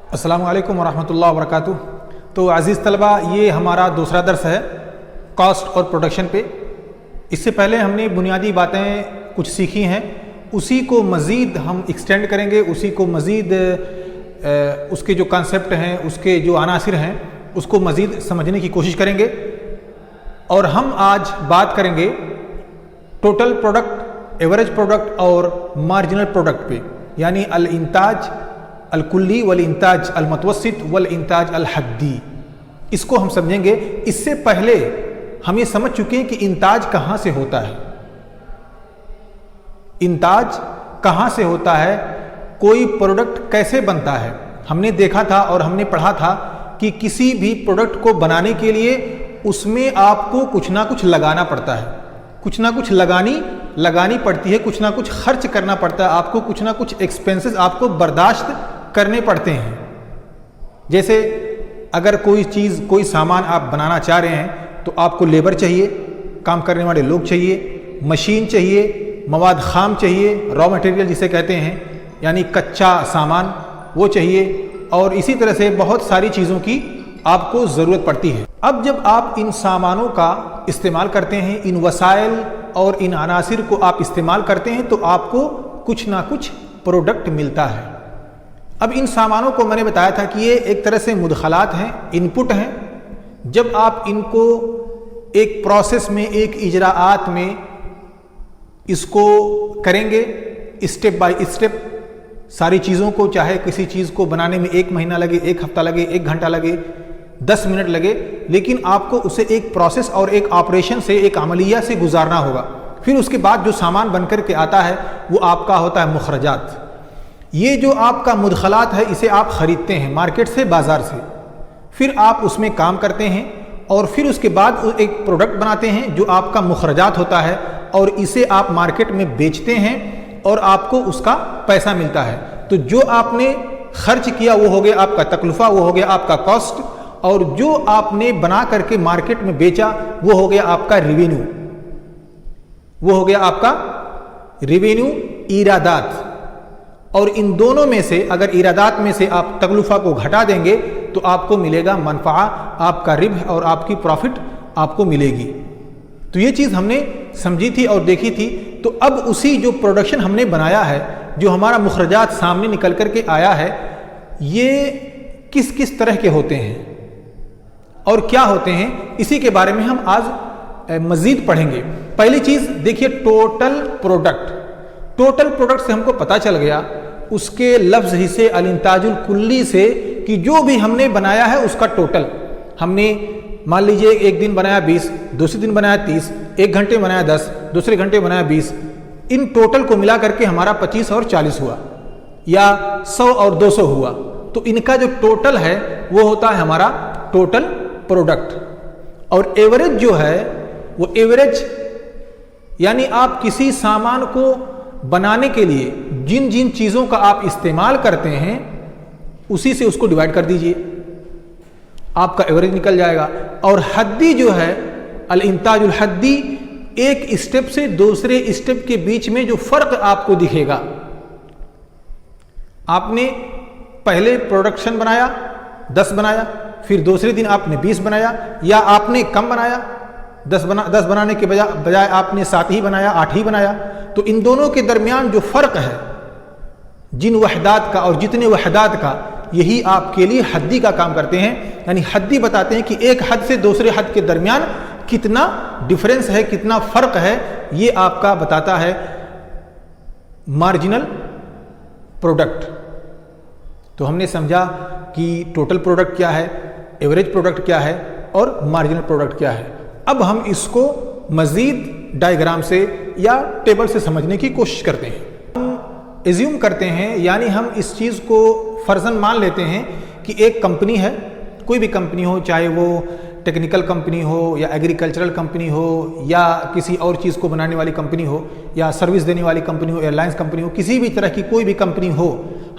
अस्सलामु अलैकुम वरहमतुल्लाहि वबरकातुहू। तो अज़ीज़ तलबा, ये हमारा दूसरा दर्स है कॉस्ट और प्रोडक्शन पे। इससे पहले हमने बुनियादी बातें कुछ सीखी हैं, उसी को मज़ीद हम एक्सटेंड करेंगे, उसी को मज़ीद उसके जो कॉन्सेप्ट हैं, उसके जो अनासिर हैं, उसको मज़ीद समझने की कोशिश करेंगे। और हम आज बात करेंगे टोटल प्रोडक्ट, एवरेज प्रोडक्ट और मार्जिनल प्रोडक्ट पे, यानी अल इंताज अल कुल्ली वल इंताज अल मतवस्सित वल इंताज अल हद्दी। इसको हम समझेंगे। इससे पहले हम ये समझ चुके हैं कि इंताज कहाँ से होता है, इंताज कहाँ से होता है, कोई प्रोडक्ट कैसे बनता है। हमने देखा था और हमने पढ़ा था कि किसी भी प्रोडक्ट को बनाने के लिए उसमें आपको कुछ ना कुछ लगाना पड़ता है, कुछ ना कुछ लगानी पड़ती है, कुछ ना कुछ खर्च करना पड़ता है, आपको कुछ ना कुछ एक्सपेंसेस आपको बर्दाश्त करने पड़ते हैं। जैसे अगर कोई चीज़, कोई सामान आप बनाना चाह रहे हैं तो आपको लेबर चाहिए, काम करने वाले लोग चाहिए, मशीन चाहिए, मवाद खाम चाहिए, रॉ मटेरियल जिसे कहते हैं, यानी कच्चा सामान वो चाहिए, और इसी तरह से बहुत सारी चीज़ों की आपको ज़रूरत पड़ती है। अब जब आप इन सामानों का इस्तेमाल करते हैं, इन वसाइल और इन अनासिर को आप इस्तेमाल करते हैं, तो आपको कुछ ना कुछ प्रोडक्ट मिलता है। अब इन सामानों को मैंने बताया था कि ये एक तरह से मुदखलात हैं, इनपुट हैं। जब आप इनको एक प्रोसेस में, एक इजराआत में इसको करेंगे स्टेप बाय स्टेप, सारी चीज़ों को, चाहे किसी चीज़ को बनाने में 1 महीना लगे, 1 हफ्ता लगे, 1 घंटा लगे, 10 मिनट लगे, लेकिन आपको उसे एक प्रोसेस और एक ऑपरेशन से, एक अमलिया से गुजारना होगा। फिर उसके बाद जो सामान बनकर के आता है वो आपका होता है मुखरजात। ये जो आपका मुदखलात है, इसे आप ख़रीदते हैं मार्केट से, बाज़ार से, फिर आप उसमें काम करते हैं और फिर उसके बाद एक प्रोडक्ट बनाते हैं जो आपका मुखरजात होता है, और इसे आप मार्केट में बेचते हैं और आपको उसका पैसा मिलता है। तो जो आपने खर्च किया वो हो गया आपका तकलुफ़ा, वो हो गया आपका कॉस्ट, और जो आपने बना करके मार्केट में बेचा वो हो गया आपका रिवेन्यू, वो हो गया आपका रिवेन्यू, ईरादात। और इन दोनों में से, अगर ईरादात में से आप तकलुफ़ा को घटा देंगे तो आपको मिलेगा मनफ़ा, आपका रिब्ह और आपकी प्रॉफिट आपको मिलेगी। तो ये चीज़ हमने समझी थी और देखी थी। तो अब उसी जो प्रोडक्शन हमने बनाया है, जो हमारा मुखरजात सामने निकल कर के आया है, ये किस किस तरह के होते हैं और क्या होते हैं, इसी के बारे में हम आज मज़ीद पढ़ेंगे। पहली चीज़ देखिए, टोटल प्रोडक्ट। टोटल प्रोडक्ट से हमको पता चल गया उसके लफ्ज़ ही से, अल इंताजुल कुल्ली से, कि जो भी हमने बनाया है उसका टोटल, हमने मान लीजिए एक दिन बनाया 20, दूसरे दिन बनाया 30, 1 घंटे बनाया 10, दूसरे घंटे बनाया 20, इन टोटल को मिला करके हमारा 25 और 40 हुआ, या 100 और 200 हुआ। तो इनका जो टोटल है वो होता है हमारा टोटल प्रोडक्ट। और एवरेज जो है वो एवरेज, यानी आप किसी सामान को बनाने के लिए जिन जिन चीज़ों का आप इस्तेमाल करते हैं उसी से उसको डिवाइड कर दीजिए, आपका एवरेज निकल जाएगा। और हद्दी जो है, अल इंताजुल हद्दी, एक स्टेप से दूसरे स्टेप के बीच में जो फ़र्क आपको दिखेगा, आपने पहले प्रोडक्शन बनाया 10 बनाया, फिर दूसरे दिन आपने 20 बनाया, या आपने कम बनाया 10 बनाने के बजाय आपने 7 ही बनाया, 8 ही बनाया। तो इन दोनों के दरमियान जो फ़र्क है, जिन वहदात का और जितने वहदात का, यही आपके लिए हद्दी का काम करते हैं। यानी हद्दी बताते हैं कि एक हद से दूसरे हद के दरमियान कितना डिफरेंस है, कितना फ़र्क है, ये आपका बताता है मार्जिनल प्रोडक्ट। तो हमने समझा कि टोटल प्रोडक्ट क्या है, एवरेज प्रोडक्ट क्या है और मार्जिनल प्रोडक्ट क्या है। अब हम इसको मज़ीद डायग्राम से या टेबल से समझने की कोशिश करते हैं। हम एज्यूम करते हैं, यानी हम इस चीज़ को फ़र्ज़न मान लेते हैं कि एक कंपनी है, कोई भी कंपनी हो, चाहे वो टेक्निकल कंपनी हो या एग्रीकल्चरल कंपनी हो या किसी और चीज़ को बनाने वाली कंपनी हो या सर्विस देने वाली कंपनी हो, एयरलाइंस कंपनी हो, किसी भी तरह की कोई भी कंपनी हो।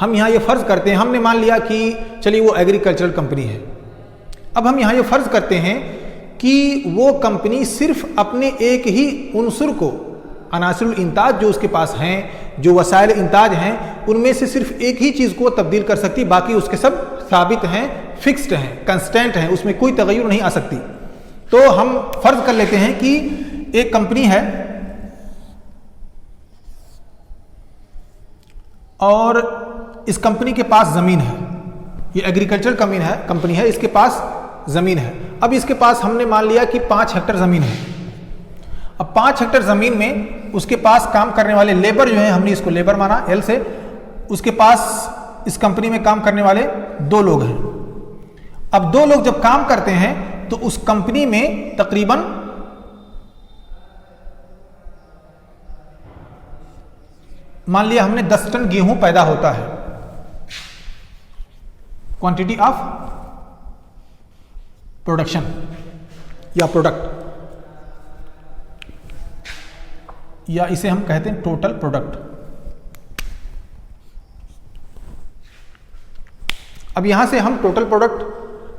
हम यहाँ ये फ़र्ज़ करते हैं, हमने मान लिया कि चलिए वो एग्रीकल्चरल कंपनी है। अब हम यहाँ ये फ़र्ज़ करते हैं कि वो कंपनी सिर्फ अपने एक ही उनसुर को, अनासिरुल इंताज जो उसके पास हैं, जो वसाइल इंताज हैं, उनमें से सिर्फ एक ही चीज़ को तब्दील कर सकती, बाकी उसके सब साबित हैं, फिक्स्ड हैं, कंस्टेंट हैं, उसमें कोई तगय्युर नहीं आ सकती। तो हम फर्ज कर लेते हैं कि एक कंपनी है और इस कंपनी के पास ज़मीन है, ये एग्रीकल्चर कंपनी है, इसके पास ज़मीन है। अब इसके पास हमने मान लिया कि 5 हेक्टेयर ज़मीन है। अब 5 हेक्टेयर ज़मीन में उसके पास काम करने वाले लेबर जो है, हमने इसको लेबर माना एल से, उसके पास इस कंपनी में काम करने वाले 2 लोग हैं। अब 2 लोग जब काम करते हैं तो उस कंपनी में तकरीबन मान लिया हमने 10 टन गेहूं पैदा होता है, क्वांटिटी ऑफ प्रोडक्शन या प्रोडक्ट, या इसे हम कहते हैं टोटल प्रोडक्ट। अब यहां से हम टोटल प्रोडक्ट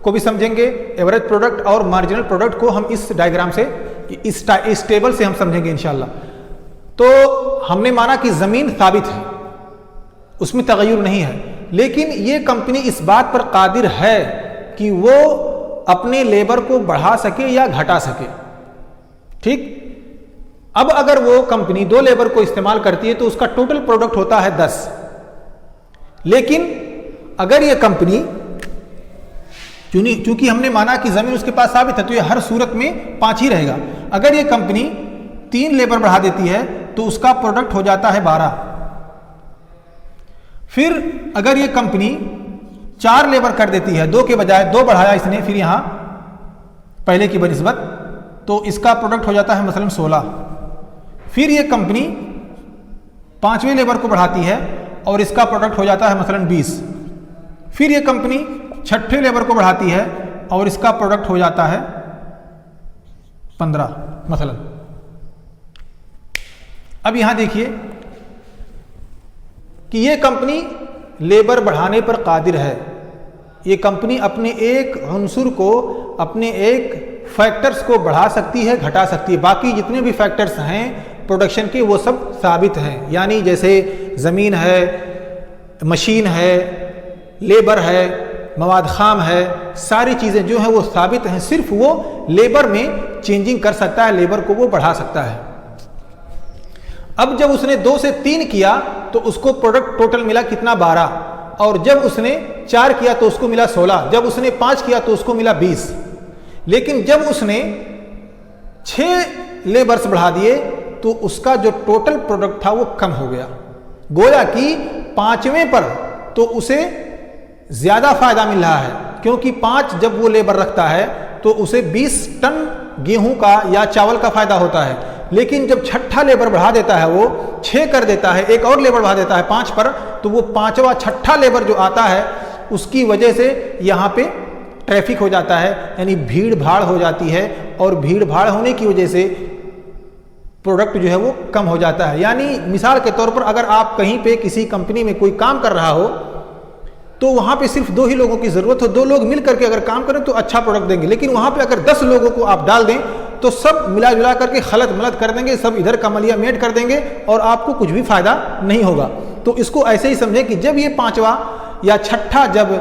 को भी समझेंगे, एवरेज प्रोडक्ट और मार्जिनल प्रोडक्ट को हम इस डायग्राम से, इस टेबल से हम समझेंगे इंशाल्लाह। तो हमने माना कि जमीन साबित है, उसमें तगय्युर नहीं है, लेकिन ये कंपनी इस बात पर कादिर है कि वो अपने लेबर को बढ़ा सके या घटा सके। ठीक, अब अगर वो कंपनी 2 लेबर को इस्तेमाल करती है तो उसका टोटल प्रोडक्ट होता है 10। लेकिन अगर ये कंपनी, चूंकि हमने माना कि जमीन उसके पास साबित है, तो ये हर सूरत में 5 ही रहेगा। अगर ये कंपनी 3 लेबर बढ़ा देती है तो उसका प्रोडक्ट हो जाता है 12। फिर अगर ये कंपनी 4 लेबर कर देती है, 2 के बजाय 2 बढ़ाया इसने फिर यहां पहले की बनिस्बत, तो इसका प्रोडक्ट हो जाता है मसलन 16। फिर ये कंपनी 5वें लेबर को बढ़ाती है और इसका प्रोडक्ट हो जाता है मसलन 20। फिर ये कंपनी 6ठे लेबर को बढ़ाती है और इसका प्रोडक्ट हो जाता है 15 मसलन। अब यहां देखिए कि ये कंपनी लेबर बढ़ाने पर कादिर है। ये कंपनी अपने एक उन्सुर को, अपने एक फैक्टर्स को बढ़ा सकती है, घटा सकती है। बाकी जितने भी फैक्टर्स हैं प्रोडक्शन के वो सब साबित हैं, यानी जैसे ज़मीन है, मशीन है, लेबर है, मवाद खाम है, सारी चीज़ें जो हैं वो साबित हैं। सिर्फ वो लेबर में चेंजिंग कर सकता है, लेबर को वो बढ़ा सकता है। अब जब उसने 2 से 3 किया तो उसको प्रोडक्ट टोटल मिला कितना, 12। और जब उसने 4 किया तो उसको मिला 16। जब उसने 5 किया तो उसको मिला 20। लेकिन जब उसने 6 लेबर्स बढ़ा दिए तो उसका जो टोटल प्रोडक्ट था वो कम हो गया। गोया कि 5वें पर तो उसे ज्यादा फायदा मिल रहा है, क्योंकि 5 जब वो लेबर रखता है तो उसे 20 टन गेहूं का या चावल का फायदा होता है। लेकिन जब 6ठा लेबर बढ़ा देता है, वो 6 कर देता है, एक और लेबर बढ़ा देता है 5 पर, तो वो 5वां 6ठा लेबर जो आता है उसकी वजह से यहाँ पे ट्रैफिक हो जाता है, यानी भीड़ भाड़ हो जाती है। और भीड़ भाड़ होने की वजह से प्रोडक्ट जो है वो कम हो जाता है। यानी मिसाल के तौर पर अगर आप कहीं पे किसी कंपनी में कोई काम कर रहा हो तो वहां पे सिर्फ 2 ही लोगों की जरूरत हो, 2 लोग मिल करके अगर काम करें तो अच्छा प्रोडक्ट देंगे। लेकिन वहां पे अगर 10 लोगों को आप डाल दें तो सब मिला जुला करके खलत मलत कर देंगे, सब इधर कमलिया मेट कर देंगे और आपको कुछ भी फायदा नहीं होगा। तो इसको ऐसे ही समझें कि जब ये 5वां या 6ठा जब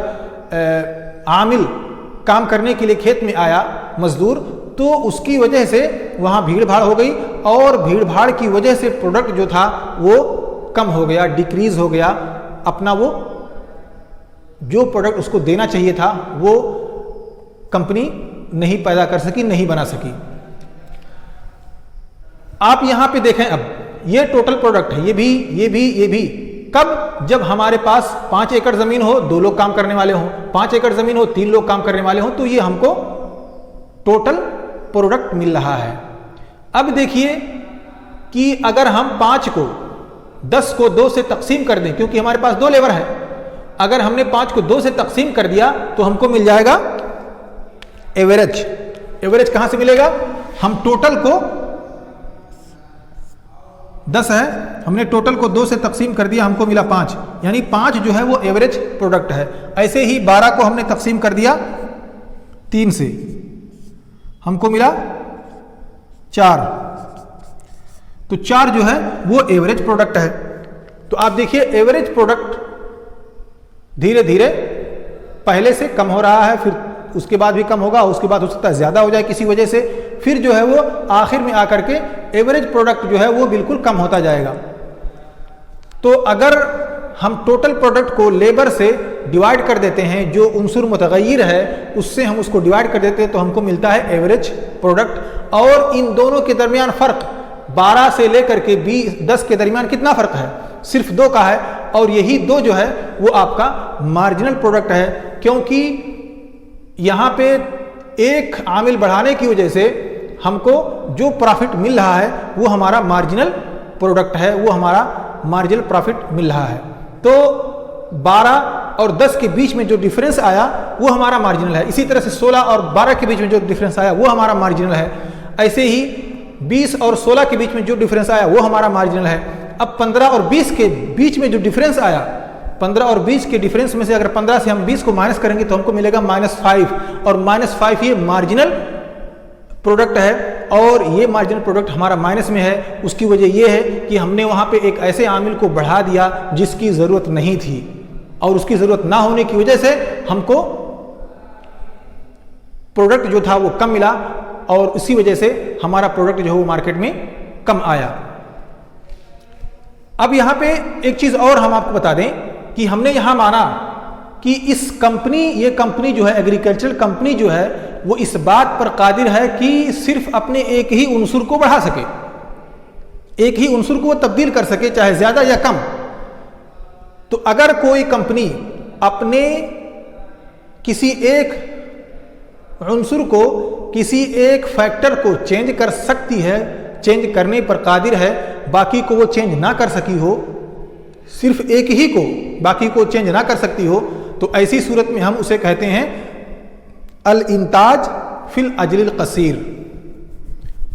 आमिल काम करने के लिए खेत में आया, मजदूर, तो उसकी वजह से वहां भीड़ भाड़ हो गई और भीड़ भाड़ की वजह से प्रोडक्ट जो था वो कम हो गया, डिक्रीज हो गया। अपना वो जो प्रोडक्ट उसको देना चाहिए था वो कंपनी नहीं पैदा कर सकी, नहीं बना सकी। आप यहां पे देखें, अब ये टोटल प्रोडक्ट है, ये भी कब, जब हमारे पास 5 एकड़ जमीन हो, 2 लोग काम करने वाले हों, 5 एकड़ जमीन हो, 3 लोग काम करने वाले हों, तो ये हमको टोटल प्रोडक्ट मिल रहा है। अब देखिए कि अगर हम 5 को 10 को 2 से तकसीम कर दें, क्योंकि हमारे पास 2 लेबर है, अगर हमने 5 को 2 से तकसीम कर दिया तो हमको मिल जाएगा एवरेज। एवरेज कहां से मिलेगा, हम टोटल को 10 है, हमने टोटल को 2 से तकसीम कर दिया, हमको मिला 5, यानी 5 जो है वो एवरेज प्रोडक्ट है। ऐसे ही 12 को हमने तकसीम कर दिया 3 से, हमको मिला 4, तो 4 जो है वो एवरेज प्रोडक्ट है। तो आप देखिए एवरेज प्रोडक्ट धीरे धीरे पहले से कम हो रहा है, फिर उसके बाद भी कम होगा, उसके बाद हो सकता है ज़्यादा हो जाए किसी वजह से, फिर जो है वो आखिर में आकर के एवरेज प्रोडक्ट जो है वो बिल्कुल कम होता जाएगा। तो अगर हम टोटल प्रोडक्ट को लेबर से डिवाइड कर देते हैं, जो उनसुर मुतगय्यिर है उससे हम उसको डिवाइड कर देते हैं, तो हमको मिलता है एवरेज प्रोडक्ट। और इन दोनों के दरमियान फ़र्क 12 से लेकर के 10 के दरमियान कितना फ़र्क है? सिर्फ 2 का है, और यही 2 जो है वो आपका मार्जिनल प्रोडक्ट है, क्योंकि यहाँ पे एक आमिल बढ़ाने की वजह से हमको जो प्रॉफिट मिल रहा है वो हमारा मार्जिनल प्रोडक्ट है, वो हमारा मार्जिनल प्रॉफिट मिल रहा है। तो 12 और 10 के बीच में जो डिफरेंस आया वो हमारा मार्जिनल है। इसी तरह से 16 और 12 के बीच में जो डिफरेंस आया वो हमारा मार्जिनल है। ऐसे ही 20 और 16 के बीच में जो डिफरेंस आया वो हमारा मार्जिनल है। अब 15 और 20 के बीच में जो डिफरेंस आया, 15 और 20 के डिफरेंस में से अगर 15 से हम 20 को माइनस करेंगे तो हमको मिलेगा -5, और -5 ये मार्जिनल प्रोडक्ट है, और ये मार्जिनल प्रोडक्ट हमारा माइनस में है। उसकी वजह ये है कि हमने वहाँ पे एक ऐसे आमिल को बढ़ा दिया जिसकी ज़रूरत नहीं थी, और उसकी ज़रूरत ना होने की वजह से हमको प्रोडक्ट जो था वो कम मिला, और इसी वजह से हमारा प्रोडक्ट जो है वो मार्केट में कम आया। अब यहाँ पे एक चीज़ और हम आपको बता दें कि हमने यहाँ माना कि ये कंपनी जो है, एग्रीकल्चरल कंपनी जो है, वो इस बात पर कादिर है कि सिर्फ अपने एक ही उनसुर को बढ़ा सके, एक ही उनसुर को वो तब्दील कर सके, चाहे ज़्यादा या कम। तो अगर कोई कंपनी अपने किसी एक उनसुर को, किसी एक फैक्टर को चेंज कर सकती है, चेंज करने पर कादिर है, बाकी को वो चेंज ना कर सकी हो, सिर्फ एक ही को, बाकी को चेंज ना कर सकती हो, तो ऐसी सूरत में हम उसे कहते हैं अल इंताज फिल अजलिल कसीर,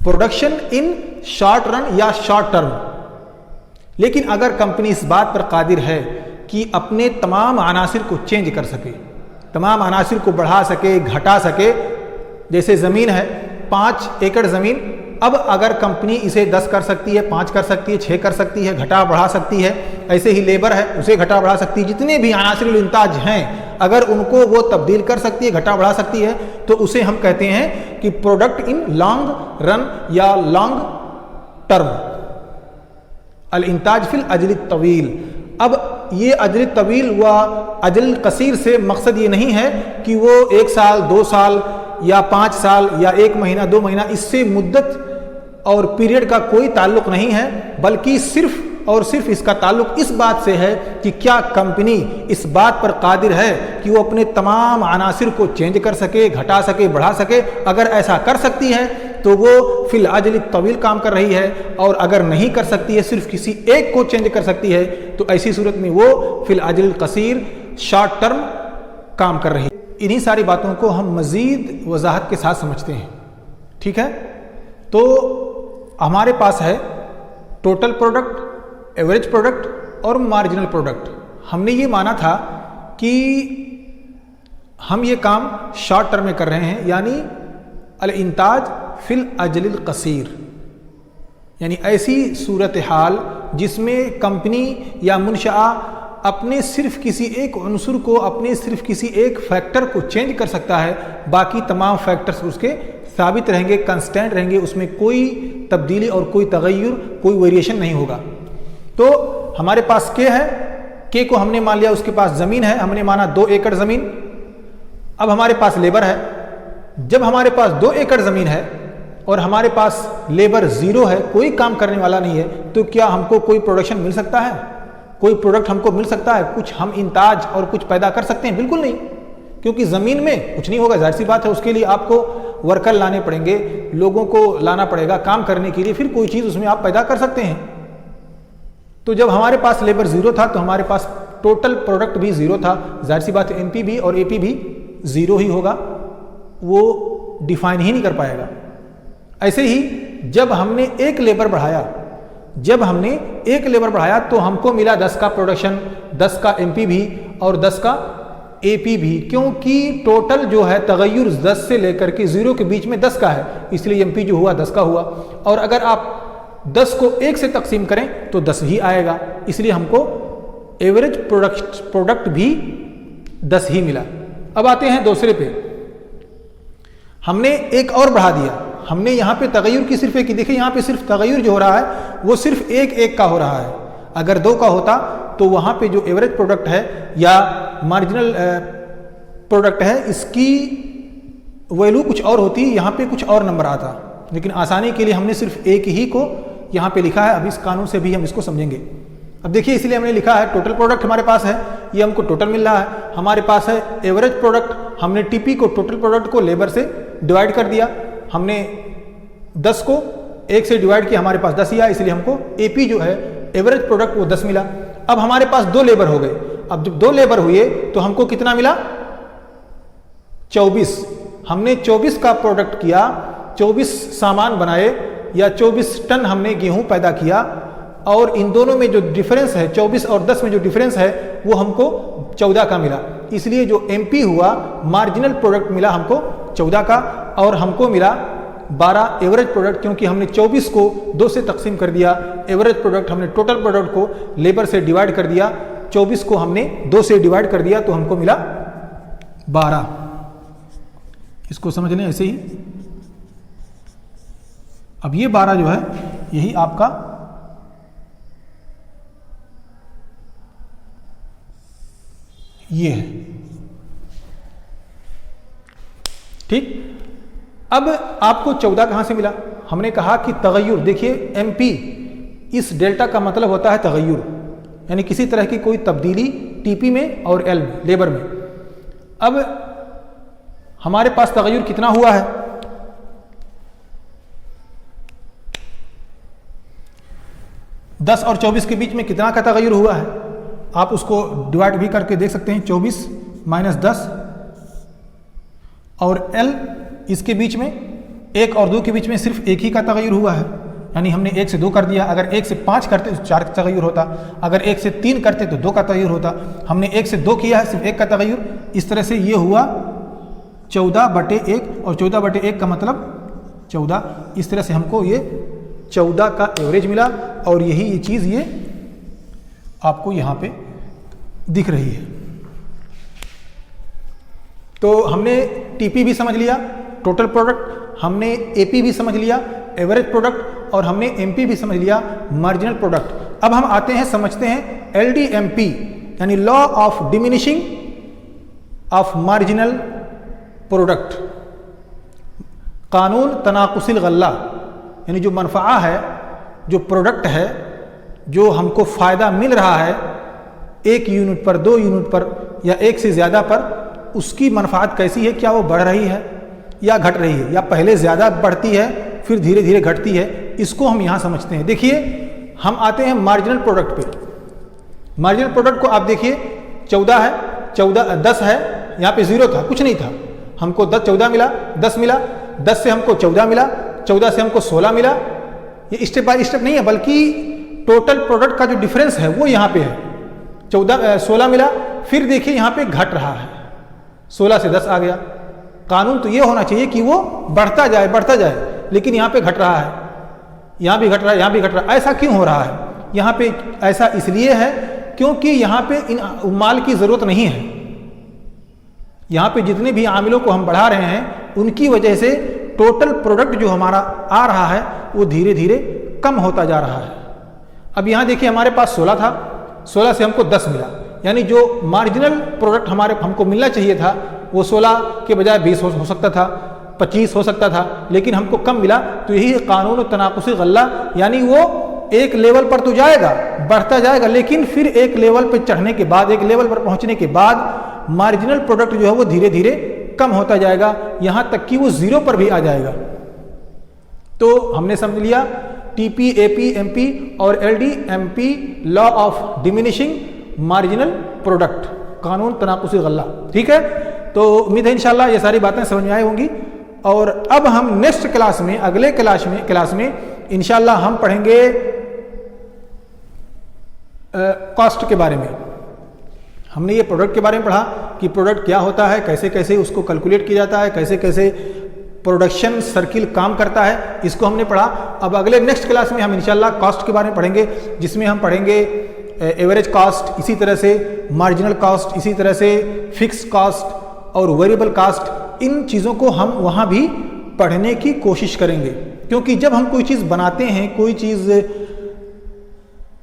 प्रोडक्शन इन शॉर्ट रन या शॉर्ट टर्म। लेकिन अगर कंपनी इस बात पर कादिर है कि अपने तमाम अनासिर को चेंज कर सके, तमाम अनासिर को बढ़ा सके, घटा सके, जैसे ज़मीन है 5 एकड़ ज़मीन, अब अगर कंपनी इसे 10 कर सकती है, 5 कर सकती है, 6 कर सकती है, घटा बढ़ा सकती है, ऐसे ही लेबर है उसे घटा बढ़ा सकती है, जितने भी अनासिरुल इंताज हैं अगर उनको वो तब्दील कर सकती है, घटा बढ़ा सकती है, तो उसे हम कहते हैं कि प्रोडक्ट इन लॉन्ग रन या लॉन्ग टर्म, अल इंताज फिल अजल तवील। अब ये अजल तवील व अजल कसीर से मकसद ये नहीं है कि वो 1 साल 2 साल या 5 साल या 1 महीना 2 महीना, इससे मुद्दत और पीरियड का कोई ताल्लुक नहीं है, बल्कि सिर्फ और सिर्फ इसका ताल्लुक इस बात से है कि क्या कंपनी इस बात पर कादिर है कि वो अपने तमाम अनासिर को चेंज कर सके, घटा सके, बढ़ा सके। अगर ऐसा कर सकती है तो वो फिल अजल तवील काम कर रही है, और अगर नहीं कर सकती है, सिर्फ किसी एक को चेंज कर सकती है, तो ऐसी सूरत में वो फिल अजल कसीर शॉर्ट टर्म काम कर रही है। इन्हीं सारी बातों को हम मज़ीद वजाहत के साथ समझते हैं, ठीक है। तो हमारे पास है टोटल प्रोडक्ट, एवरेज प्रोडक्ट और मार्जिनल प्रोडक्ट। हमने ये माना था कि हम ये काम शॉर्ट टर्म में कर रहे हैं, यानी अल इंताज फिल अजलिल कसीर, यानी ऐसी सूरत हाल जिसमें कंपनी या मुनशा अपने सिर्फ किसी एक उनसुर को, अपने सिर्फ किसी एक फैक्टर को चेंज कर सकता है, बाकी तमाम फैक्टर्स उसके साबित रहेंगे, कंस्टेंट रहेंगे, उसमें कोई तब्दीली और कोई तगय्युर, कोई वेरिएशन नहीं होगा। तो हमारे पास के है, के को हमने मान लिया, उसके पास ज़मीन है, हमने माना 2 एकड़ ज़मीन। अब हमारे पास लेबर है। जब हमारे पास 2 एकड़ ज़मीन है और हमारे पास लेबर 0 है, कोई काम करने वाला नहीं है, तो क्या हमको कोई प्रोडक्शन मिल सकता है? कोई प्रोडक्ट हमको मिल सकता है? कुछ हम इंताज और कुछ पैदा कर सकते हैं? बिल्कुल नहीं, क्योंकि ज़मीन में कुछ नहीं होगा। जाहिर सी बात है, उसके लिए आपको वर्कर लाने पड़ेंगे, लोगों को लाना पड़ेगा काम करने के लिए, फिर कोई चीज़ उसमें आप पैदा कर सकते हैं। तो जब हमारे पास लेबर 0 था तो हमारे पास टोटल प्रोडक्ट भी 0 था। जाहिर सी बात है, एमपी भी और एपी भी 0 ही होगा, वो डिफाइन ही नहीं कर पाएगा। ऐसे ही जब हमने एक लेबर बढ़ाया, तो हमको मिला 10 का प्रोडक्शन, 10 का एमपी भी और 10 का एपी भी, क्योंकि टोटल जो है तगय्युर 10 से लेकर के 0 के बीच में 10 का है, इसलिए एमपी जो हुआ 10 का हुआ। और अगर आप 10 को 1 से तकसीम करें तो 10 ही आएगा, इसलिए हमको एवरेज प्रोडक्ट भी 10 ही मिला। अब आते हैं दूसरे पे, हमने एक और बढ़ा दिया, हमने यहाँ पे तगय्युर की सिर्फ एक ही, देखिए यहाँ पे सिर्फ तगय्युर जो हो रहा है वो सिर्फ एक का हो रहा है। अगर 2 का होता तो वहाँ पे जो एवरेज प्रोडक्ट है या मार्जिनल प्रोडक्ट है इसकी वैल्यू कुछ और होती, यहाँ पे कुछ और नंबर आता, लेकिन आसानी के लिए हमने सिर्फ एक ही को यहाँ पे लिखा है। अब इस कानून से भी हम इसको समझेंगे। अब देखिए इसलिए हमने लिखा है टोटल प्रोडक्ट हमारे पास है, ये हमको टोटल मिल रहा है। हमारे पास है एवरेज प्रोडक्ट, हमने टीपी को टोटल प्रोडक्ट को लेबर से डिवाइड कर दिया, हमने 10 को 1 से डिवाइड किया, हमारे पास 10 ही आया, इसलिए हमको एपी जो है एवरेज प्रोडक्ट वो 10 मिला। अब हमारे पास 2 लेबर हो गए, अब जब 2 लेबर हुए तो हमको कितना मिला 24। हमने 24 का प्रोडक्ट किया, 24 सामान बनाए या 24 टन हमने गेहूं पैदा किया, और इन दोनों में जो डिफरेंस है 24 और 10 में जो डिफरेंस है वो हमको 14 का मिला। इसलिए जो एमपी हुआ मार्जिनल प्रोडक्ट मिला हमको 14 का, और हमको मिला 12 एवरेज प्रोडक्ट, क्योंकि हमने 24 को 2 से तकसीम कर दिया। एवरेज प्रोडक्ट हमने टोटल प्रोडक्ट को लेबर से डिवाइड कर दिया, 24 को हमने 2 से डिवाइड कर दिया, तो हमको मिला 12। इसको समझ लें ऐसे ही। अब ये 12 जो है यही आपका ये है, ठीक। अब आपको 14 कहां से मिला? हमने कहा कि तगय्युर, देखिए एमपी इस डेल्टा का मतलब होता है तगय्युर, यानी किसी तरह की कोई तब्दीली टीपी में और एल में, लेबर में। अब हमारे पास तगय्युर कितना हुआ है? 10 और 24 के बीच में कितना का तगय्युर हुआ है? आप उसको डिवाइड भी करके देख सकते हैं, 24 माइनस 10, और L इसके बीच में 1 और 2 के बीच में सिर्फ एक ही का तगय्युर हुआ है, यानी हमने 1 से 2 कर दिया। अगर 1 से 5 करते तो 4 का तगय्युर होता, अगर 1 से 3 करते तो 2 का तगय्युर होता। हमने 1 से 2 किया है, सिर्फ 1 का तगय्युर। इस तरह से ये हुआ 14/1, और 14/1 का मतलब 14। इस तरह से हमको ये 14 का एवरेज मिला, और यही ये चीज़ ये आपको यहाँ पे दिख रही है। तो हमने टीपी भी समझ लिया, टोटल प्रोडक्ट, हमने एपी भी समझ लिया, एवरेज प्रोडक्ट, और हमने एमपी भी समझ लिया, मार्जिनल प्रोडक्ट। अब हम आते हैं, समझते हैं एलडीएमपी, यानी law of diminishing of marginal product, कानून तनाकुसिल गल्ला, यानी जो मनफा है, जो प्रोडक्ट है, जो हमको फ़ायदा मिल रहा है 1 यूनिट पर, 2 यूनिट पर, या 1 से ज़्यादा पर, उसकी मनफात कैसी है? क्या वो बढ़ रही है या घट रही है, या पहले ज़्यादा बढ़ती है फिर धीरे धीरे घटती है? इसको हम यहाँ समझते हैं। देखिए हम आते हैं मार्जिनल प्रोडक्ट पे। मार्जिनल प्रोडक्ट को आप देखिए 14 है, 10 है, यहाँ पे 0 था, कुछ नहीं था, हमको 14 मिला, 10 मिला, 10 से हमको 14 मिला, 14 से हमको 16 मिला। ये स्टेप बाय स्टेप नहीं है, बल्कि टोटल प्रोडक्ट का जो डिफरेंस है वो यहाँ पे है। 16 मिला, फिर देखिए यहाँ पे घट रहा है, 16 से 10 आ गया। कानून तो ये होना चाहिए कि वो बढ़ता जाए बढ़ता जाए, लेकिन यहाँ पे घट रहा है, यहाँ भी घट रहा है, यहाँ भी घट रहा है। ऐसा क्यों हो रहा है? यहाँ पे ऐसा इसलिए है क्योंकि यहाँ पे इन माल की ज़रूरत नहीं है। यहाँ पे जितने भी आमिलों को हम बढ़ा रहे हैं उनकी वजह से टोटल प्रोडक्ट जो हमारा आ रहा है वो धीरे धीरे कम होता जा रहा है। अब यहाँ देखिए हमारे पास 16 था, 16 से हमको 10 मिला, यानी जो मार्जिनल प्रोडक्ट हमको मिलना चाहिए था वो 16 के बजाय 20 हो सकता था, 25 हो सकता था, लेकिन हमको कम मिला। तो यही कानून तनाकुसी गल्ला, यानी वो एक लेवल पर तो जाएगा, बढ़ता जाएगा, लेकिन फिर एक लेवल पर चढ़ने के बाद, एक लेवल पर पहुंचने के बाद मार्जिनल प्रोडक्ट जो है वो धीरे धीरे कम होता जाएगा, यहां तक कि वो 0 पर भी आ जाएगा। तो हमने समझ लिया टीपी, एपी, एमपी और LDMP, law of diminishing marginal product, कानून तनाकुसी गल्ला। ठीक है, तो उम्मीद है इंशाल्लाह ये सारी बातें समझ में आई होंगी। और अब हम नेक्स्ट क्लास में, अगले क्लास में इंशाल्लाह हम पढ़ेंगे कॉस्ट के बारे में। हमने ये प्रोडक्ट के बारे में पढ़ा कि प्रोडक्ट क्या होता है, कैसे कैसे उसको कैलकुलेट किया जाता है, कैसे कैसे प्रोडक्शन सर्किल काम करता है, इसको हमने पढ़ा। अब अगले नेक्स्ट क्लास में हम इंशाल्लाह कॉस्ट के बारे में पढ़ेंगे, जिसमें हम पढ़ेंगे एवरेज कॉस्ट, इसी तरह से मार्जिनल कॉस्ट, इसी तरह से फिक्स कॉस्ट और वेरिएबल कास्ट, इन चीज़ों को हम वहाँ भी पढ़ने की कोशिश करेंगे, क्योंकि जब हम कोई चीज़ बनाते हैं, कोई चीज़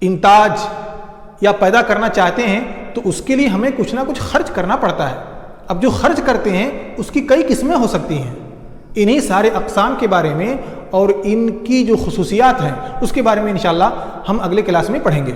इंताज या पैदा करना चाहते हैं, तो उसके लिए हमें कुछ ना कुछ खर्च करना पड़ता है। अब जो खर्च करते हैं उसकी कई किस्में हो सकती हैं। इन्हीं सारे अक़साम के बारे में और इनकी जो खुसूसियात हैं उसके बारे में इंशाअल्लाह हम अगले क्लास में पढ़ेंगे।